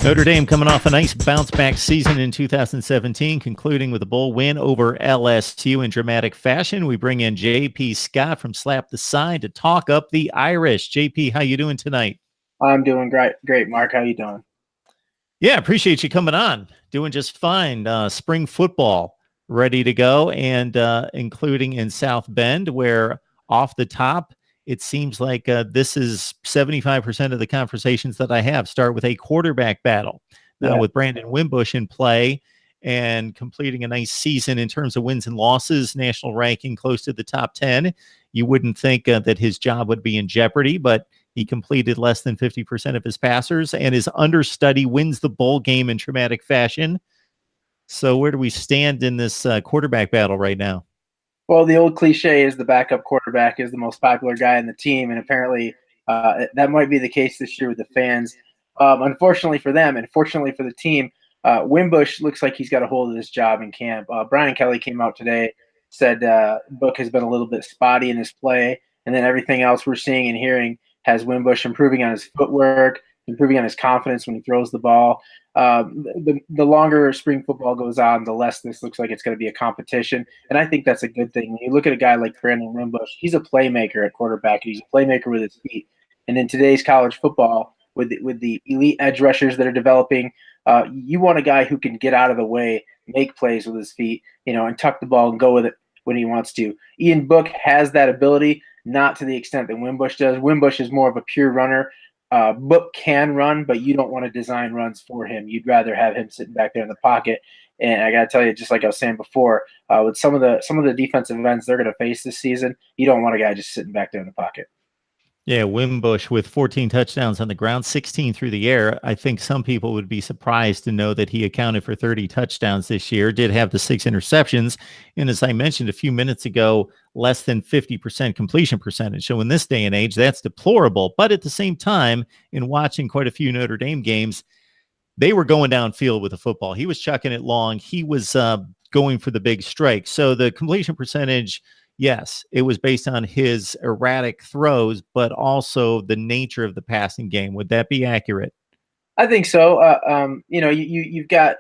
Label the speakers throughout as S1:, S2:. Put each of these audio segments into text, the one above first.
S1: Notre Dame coming off a nice bounce-back season in 2017, concluding with a bowl win over LSU in dramatic fashion. We bring in J.P. Scott from Slap the Side to talk up the Irish. J.P., how you doing tonight?
S2: I'm doing great, Mark. How you doing?
S1: Yeah, appreciate you coming on. Doing just fine. Spring football ready to go, and including in South Bend, where off the top, it seems like this is 75% of the conversations that I have start with a quarterback battle. Now,
S2: Yeah.
S1: with Brandon Wimbush in play and completing a nice season in terms of wins and losses, national ranking close to the top 10, you wouldn't think that his job would be in jeopardy, but he completed less than 50% of his passers, and his understudy wins the bowl game in dramatic fashion. So where do we stand in this quarterback battle right now?
S2: Well, the old cliche is the backup quarterback is the most popular guy in the team, and apparently that might be the case this year with the fans. Unfortunately for them, and fortunately for the team, Wimbush looks like he's got a hold of this job in camp. Brian Kelly came out today, said Book has been a little bit spotty in his play, and then everything else we're seeing and hearing has Wimbush improving on his footwork, improving on his confidence when he throws the ball. The longer spring football goes on, the less this looks like it's going to be a competition. And I think that's a good thing. When you look at a guy like Brandon Wimbush, he's a playmaker at quarterback. He's a playmaker with his feet. And in today's college football, with the elite edge rushers that are developing, you want a guy who can get out of the way, make plays with his feet, and tuck the ball and go with it when he wants to. Ian Book has that ability, not to the extent that Wimbush does. Wimbush is more of a pure runner. Book can run, but you don't want to design runs for him. You'd rather have him sitting back there in the pocket. And I got to tell you, just like I was saying before, with some of the defensive ends they're going to face this season, you don't want a guy just sitting back there in the pocket.
S1: Yeah, Wimbush with 14 touchdowns on the ground, 16 through the air. I think some people would be surprised to know that he accounted for 30 touchdowns this year, did have the 6 interceptions. And as I mentioned a few minutes ago, less than 50% completion percentage. So in this day and age, that's deplorable. But at the same time, in watching quite a few Notre Dame games, they were going downfield with the football. He was chucking it long. He was going for the big strike. So the completion percentage, yes, it was based on his erratic throws, but also the nature of the passing game. Would that be accurate?
S2: I think so. You've got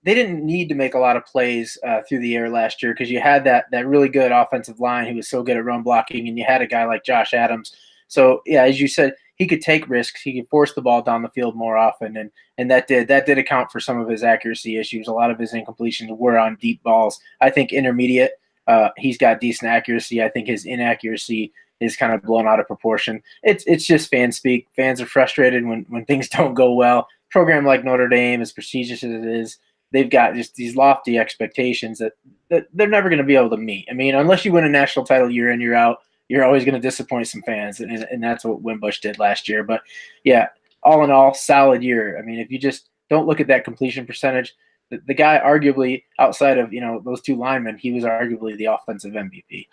S2: they didn't need to make a lot of plays through the air last year because you had that really good offensive line who was so good at run blocking, and you had a guy like Josh Adams. So yeah, as you said, he could take risks. He could force the ball down the field more often, and that did account for some of his accuracy issues. A lot of his incompletions were on deep balls. I think intermediate. He's got decent accuracy. I think his inaccuracy is kind of blown out of proportion. It's just fan speak. Fans are frustrated when things don't go well. A program like Notre Dame, as prestigious as it is, they've got just these lofty expectations that they're never going to be able to meet. I mean, unless you win a national title year in, year out, you're always going to disappoint some fans, and that's what Wimbush did last year. But yeah, all in all, solid year. I mean, if you just don't look at that completion percentage, the guy arguably outside of those two linemen, he was arguably the offensive MVP.